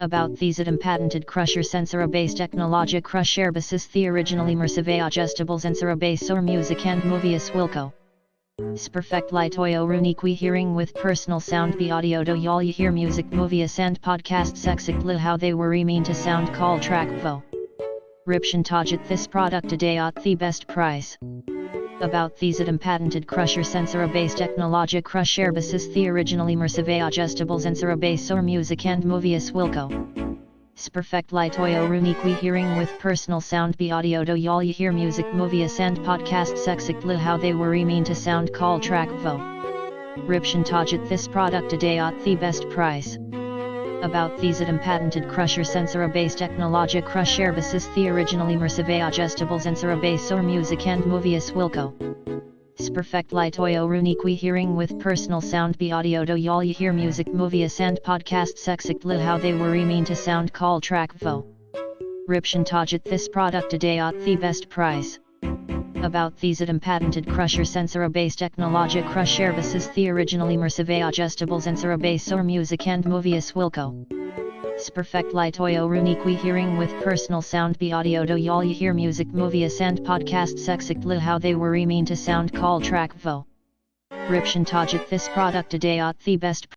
About these item patented Crusher sensor based technologic Crusher basis the original immersive adjustable sensor base or music and movies wilco. Perfect light oyo runiqui hearing with personal sound be audio do y'all you hear music movies and podcasts exactly how they were mean to sound call track vo. Ripshan tajit this product today at the best price. About these item patented Crusher sensor based technologic Crusher basis the original immersive adjustable sensor base or music and movies wilco. Perfect light oyo runiqui hearing with personal sound be audio do y'all you hear music movies and podcasts exactly how they were mean to sound call track vo. Ripshan tajit this product today at the best price. About these item patented Crusher sensor based technologic Crusher basis the original immersive adjustable sensor base or music and movies wilco. Perfect light oyo runiqui hearing with personal sound be audio do y'all you hear music movies and podcasts exactly how they were mean to sound call track vo. Ripshan tajit this product today at the best price. About these item patented Crusher sensor based technologic Crusher basis the original immersive adjustable sensor base or music and movies wilco. Perfect light oyo runiqui hearing with personal sound be audio do y'all you hear music movies and podcasts exactly how they were mean to sound call track vo. Ripshan tajit this product today at the best